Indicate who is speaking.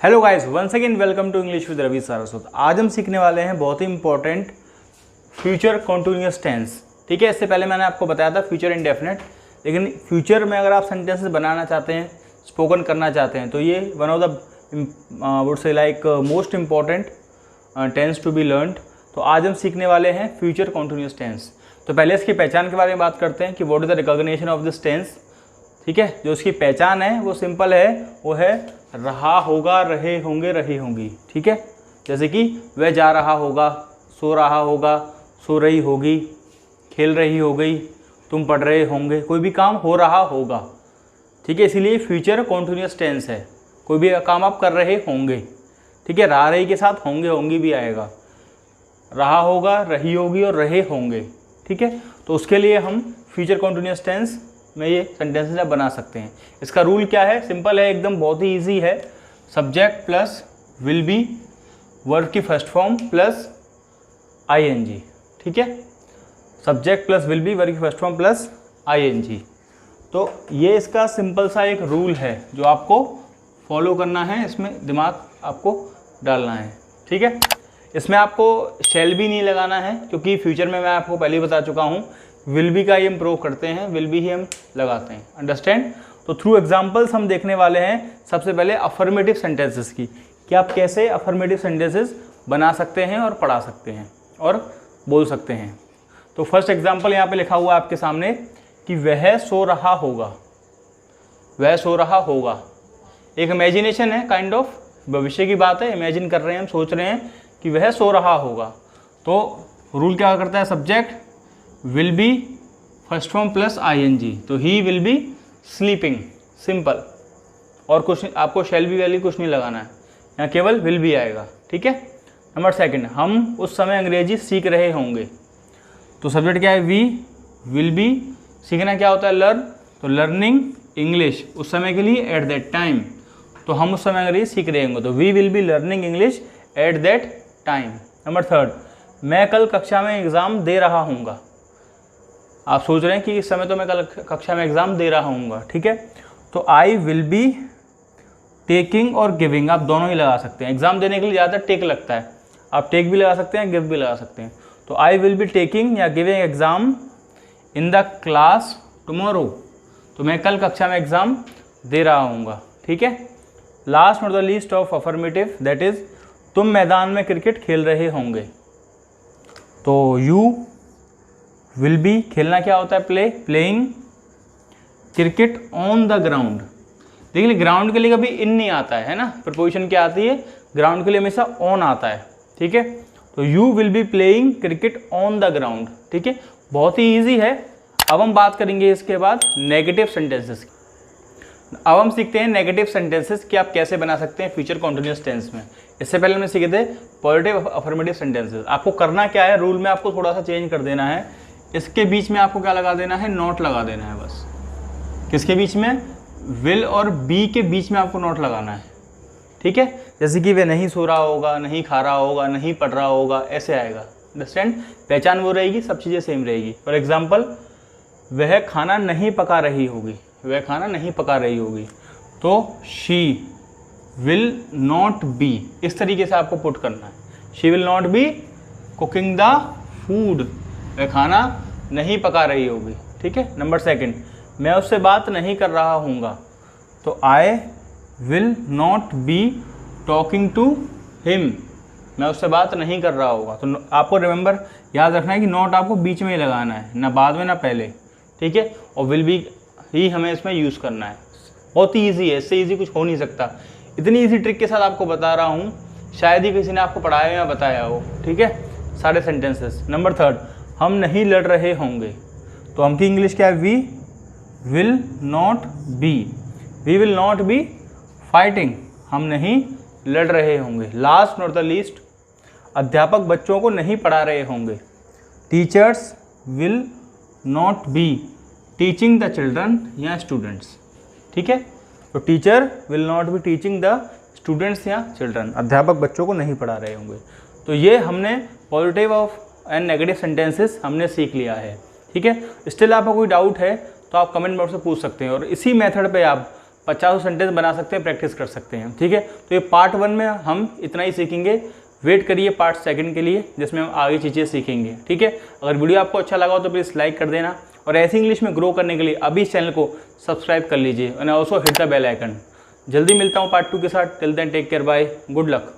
Speaker 1: Hello guys, once again welcome to English with Ravi Saraswat. आज हम सीखने वाले हैं बहुत ही इंपॉर्टेंट फ्यूचर कॉन्टिन्यूअस टेंस। ठीक है, इससे पहले मैंने आपको बताया था फ्यूचर इंडेफिनिट, लेकिन फ्यूचर में अगर आप सेंटेंसेस बनाना चाहते हैं, स्पोकन करना चाहते हैं, तो ये one of the would say like most important tense to be learned. तो आज हम सीखने वाले हैं फ्यूचर कॉन्टिन्यूअस टेंस। तो पहले इसकी पहचान के बारे में बात करते हैं कि what is the recognition of this tense. ठीक है, जो उसकी पहचान है वो सिंपल है, वो है रहा होगा, रहे होंगे, रही होंगी। ठीक है, जैसे कि वह जा रहा होगा, सो रहा होगा, सो रही होगी, खेल रही हो गई, तुम पढ़ रहे होंगे, कोई भी काम हो रहा होगा। ठीक है, इसीलिए फ्यूचर कॉन्टिन्यूअस टेंस है, कोई भी काम आप कर रहे होंगे। ठीक है, रहा रही के साथ होंगे होंगी भी आएगा, रहा होगा, रही होगी और रहे होंगे। ठीक है, तो उसके लिए हम फ्यूचर कॉन्टिन्यूअस टेंस में ये सेंटेंसेस बना सकते हैं। इसका रूल क्या है, सिंपल है एकदम, बहुत ही इजी है। Subject plus will be, verb की फर्स्ट फॉर्म प्लस आईएनजी। ठीक है, subject plus will be, verb की फर्स्ट फॉर्म प्लस आईएनजी। तो ये इसका सिंपल सा एक रूल है जो आपको फॉलो करना है, इसमें दिमाग आपको डालना है। ठीक है, इसमें आपको शैल भी नहीं लगाना है, क्योंकि फ्यूचर में मैं आपको पहले ही बता चुका हूँ विल बी का ही हम प्रूव करते हैं, विल बी ही हम लगाते हैं। अंडरस्टैंड। तो थ्रू एग्जांपल्स हम देखने वाले हैं सबसे पहले अफर्मेटिव सेंटेंसेस की, कि आप कैसे अफर्मेटिव सेंटेंसेस बना सकते हैं और पढ़ा सकते हैं और बोल सकते हैं। तो फर्स्ट एग्जांपल यहाँ पे लिखा हुआ है आपके सामने कि वह सो रहा होगा। वह सो रहा होगा एक इमेजिनेशन है, काइंड ऑफ भविष्य की बात है, इमेजिन कर रहे हैं, हम सोच रहे हैं कि वह सो रहा होगा। तो रूल क्या करता है, subject will be first form plus ING, तो he will be sleeping, simple. और कुछ आपको शैल बी वैल्यू कुछ नहीं लगाना है, यहाँ केवल विल बी आएगा। ठीक है, नंबर सेकंड, हम उस समय अंग्रेजी सीख रहे होंगे। तो सब्जेक्ट क्या है, वी विल बी, सीखना क्या होता है, लर्न, तो लर्निंग इंग्लिश उस समय के लिए, एट दैट टाइम, तो हम उस समय अंग्रेजी सीख रहे होंगे, तो we will be learning English at that time. Number third, मैं कल कक्षा में एग्ज़ाम दे रहा हूँगा। आप सोच रहे हैं कि इस समय तो मैं कल कक्षा में एग्ज़ाम दे रहा हूँगा। ठीक है, तो आई विल बी टेकिंग और गिविंग, आप दोनों ही लगा सकते हैं। एग्ज़ाम देने के लिए ज़्यादातर टेक लगता है, आप टेक भी लगा सकते हैं, गिव भी लगा सकते हैं। तो आई विल बी टेकिंग या giving exam in the class tomorrow, तो मैं कल कक्षा में एग्ज़ाम दे रहा हूँगा। ठीक है, last not the least of affirmative, that is तुम मैदान में क्रिकेट खेल रहे होंगे। तो यू विल बी, खेलना क्या होता है, play, playing cricket on the ground. देखिए ग्राउंड के लिए कभी इन नहीं आता है ना, प्रपोजिशन क्या आती है, ग्राउंड के लिए हमेशा ऑन आता है। ठीक है, तो you will be playing cricket on the ground. ठीक है, बहुत ही ईजी है। अब हम बात करेंगे इसके बाद नेगेटिव सेंटेंसेस की। अब हम सीखते हैं नेगेटिव सेंटेंसेस कि आप कैसे बना सकते हैं फ्यूचर कॉन्टिन्यूअस टेंस में। इससे पहले हमने सीखे थे पॉजिटिव अफर्मेटिव सेंटेंसेस। आपको करना क्या है, रूल में आपको थोड़ा सा चेंज कर देना है, इसके बीच में आपको क्या लगा देना है, नोट लगा देना है बस। किसके बीच में, विल और बी के बीच में आपको नोट लगाना है। ठीक है, जैसे कि वह नहीं सो रहा होगा, नहीं खा रहा होगा, नहीं पढ़ रहा होगा, ऐसे आएगा। अंडरस्टैंड, पहचान वो रहेगी, सब चीज़ें सेम रहेगी। फॉर एग्जाम्पल, वह खाना नहीं पका रही होगी, वह खाना नहीं पका रही होगी, तो शी विल नॉट बी, इस तरीके से आपको पुट करना है। She will not B cooking the food, वह खाना नहीं पका रही होगी। ठीक है, नंबर सेकंड, मैं उससे बात नहीं कर रहा हूँगा, तो I will not be talking to him, मैं उससे बात नहीं कर रहा होगा। तो आपको रिमेंबर याद रखना है कि नॉट आपको बीच में ही लगाना है, ना बाद में ना पहले। ठीक है, और विल बी ही हमें इसमें यूज़ करना है। बहुत ही ईजी है, इससे ईजी कुछ हो नहीं सकता। इतनी ईजी ट्रिक के साथ आपको बता रहा हूँ, शायद ही किसी ने आपको पढ़ाया या बताया हो। ठीक है, सारे सेंटेंसेस। नंबर थर्ड, हम नहीं लड़ रहे होंगे, तो हम की इंग्लिश क्या है, we will not be, we will not be fighting, हम नहीं लड़ रहे होंगे। लास्ट नॉट द लीस्ट, अध्यापक बच्चों को नहीं पढ़ा रहे होंगे, teachers will not be teaching the children या स्टूडेंट्स। ठीक है, तो teacher will not be teaching the students या चिल्ड्रन, अध्यापक बच्चों को नहीं पढ़ा रहे होंगे। तो ये हमने positive of and negative sentences हमने सीख लिया है। ठीक है, स्टिल आपको कोई डाउट है तो आप कमेंट बॉक्स में पूछ सकते हैं, और इसी मेथड पे आप 50 सेंटेंस बना सकते हैं, प्रैक्टिस कर सकते हैं। ठीक है, तो ये पार्ट 1 में हम इतना ही सीखेंगे। वेट करिए पार्ट 2 के लिए, जिसमें हम आगे चीज़ें सीखेंगे। ठीक है, अगर वीडियो आपको अच्छा लगा हो तो प्लीज़ लाइक कर देना, और ऐसी इंग्लिश में ग्रो करने के लिए अभी इस चैनल को सब्सक्राइब कर लीजिए, and also hit the bell icon. जल्दी मिलता हूँ पार्ट 2 के साथ। Till then take care, bye, good luck.